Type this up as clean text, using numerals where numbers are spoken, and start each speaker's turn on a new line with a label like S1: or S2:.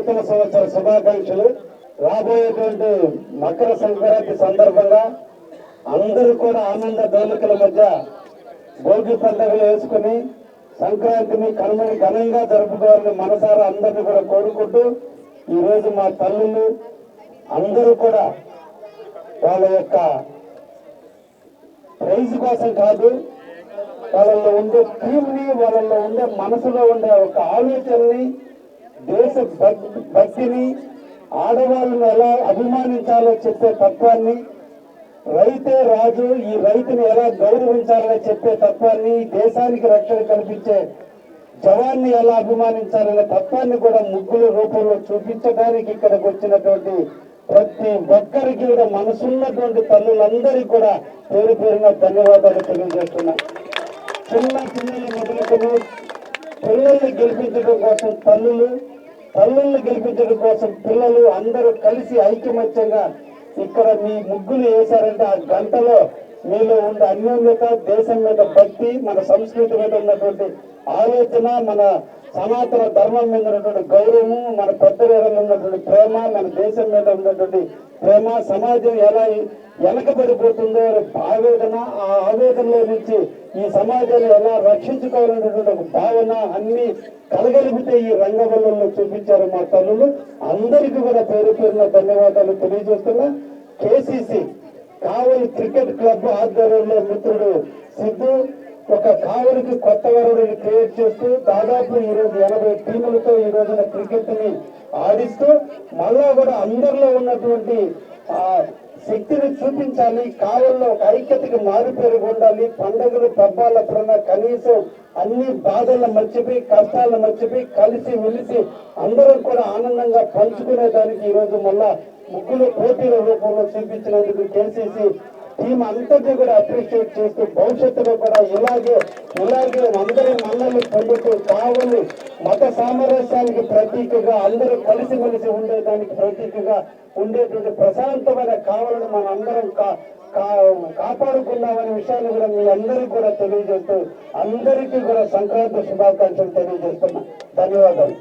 S1: నూతన సంవత్సర శుభాకాంక్షలు. రాబోయేటువంటి మకర సంక్రాంతి సందర్భంగా అందరూ కూడా ఆనంద దోలికల మధ్య భోగి పండుగలు వేసుకుని సంక్రాంతిని కనుమని ఘనంగా జరుపుకోవాలని మనసారా అందరినీ కూడా కోరుకుంటూ, ఈరోజు మా తల్లులు అందరూ కూడా వాళ్ళ యొక్క ప్రైజ్ కోసం కాదు, వాళ్ళల్లో ఉండే థీమ్ని, వాళ్ళల్లో ఉండే మనసులో ఉండే ఒక ఆలోచనని, దేశ భక్తిని, ఆడవాళ్ళని ఎలా అభిమానించాలో చెప్పే తత్వాన్ని, రైతే రాజు, ఈ రైతుని ఎలా గౌరవించాలో చెప్పే తత్వాన్ని, దేశానికి రక్షణ కల్పించే జవాన్ని ఎలా అభిమానించాలనే తత్వాన్ని కూడా ముగ్గుల రూపంలో చూపించడానికి ఇక్కడికి వచ్చినటువంటి ప్రతి ఒక్కరికి కూడా మనసున్నటువంటి తల్లులందరికీ కూడా పేరు పేరున ధన్యవాదాలు తెలియజేస్తున్నా. చిన్నలు మొదలుకొని పిల్లల్ని గెలిపించడం కోసం తల్లుల్ని గెలిపించడం కోసం పిల్లలు అందరూ కలిసి ఐకమత్యంగా ఇక్కడ మీ ముగ్గులు వేశారంటే ఆ గంటలో మీలో ఉండే అన్యోన్యత, దేశం మీద భక్తి, మన సంస్కృతి మీద ఉన్నటువంటి ఆలోచన, మన సనాతన ధర్మం మీద ఉన్నటువంటి గౌరవము, మన పెద్దల ఉన్నటువంటి ప్రేమ, మన దేశం మీద ఉన్నటువంటి ప్రేమ, సమాజం ఎలా వెనకబడిపోతుందో ఆవేదన, ఆ ఆవేదనలో నుంచి ఈ సమాజాన్ని ఎలా రక్షించుకోవాలనేటువంటి ఒక భావన అన్ని కలగలిపితే ఈ రంగవల్లంలో చూపించారు మా తల్లులు. అందరికీ కూడా పేరు పేరున ధన్యవాదాలు తెలియజేస్తున్నా. కేసీసీ కావలి క్రికెట్ క్లబ్ ఆధ్వర్యంలో మిత్రుడు సిద్ధు ఒక కావలికి కొత్త వరుడిని క్రియేట్ చేస్తూ దాదాపు ఈరోజు 80 టీములతో ఈ రోజున క్రికెట్ ని ఆడిస్తూ మళ్ళా కూడా అందరిలో ఉన్నటువంటి శక్తిని చూపించాలి. కావల్లో ఒక ఐక్యతకి మారుపేరు ఉండాలి. పండుగలు పబ్బాలప్పుడన్నా కనీసం అన్ని బాధలను మర్చిపోయి, కష్టాలను మర్చిపోయి కలిసి మెలిసి అందరం కూడా ఆనందంగా పంచుకునేదానికి ఈరోజు మళ్ళా ముగ్గులు పోటీల రూపంలో చూపించినందుకు కేసీసీ టీం అంతటి కూడా అప్రిషియేట్ చేస్తూ భవిష్యత్తులో కూడా ఇలాగే అందరి మన్నలు పొందుతూ కావలి మత సామరస్యానికి ప్రతీకగా అందరూ కలిసిమెలిసి ఉండేదానికి ప్రతీకగా ఉండేటువంటి ప్రశాంతమైన కావాలని మన అందరం కాపాడుకున్నామనే విషయాన్ని కూడా మీ అందరికీ కూడా తెలియజేస్తూ అందరికీ కూడా సంక్రాంతి శుభాకాంక్షలు తెలియజేస్తున్నా. ధన్యవాదాలు.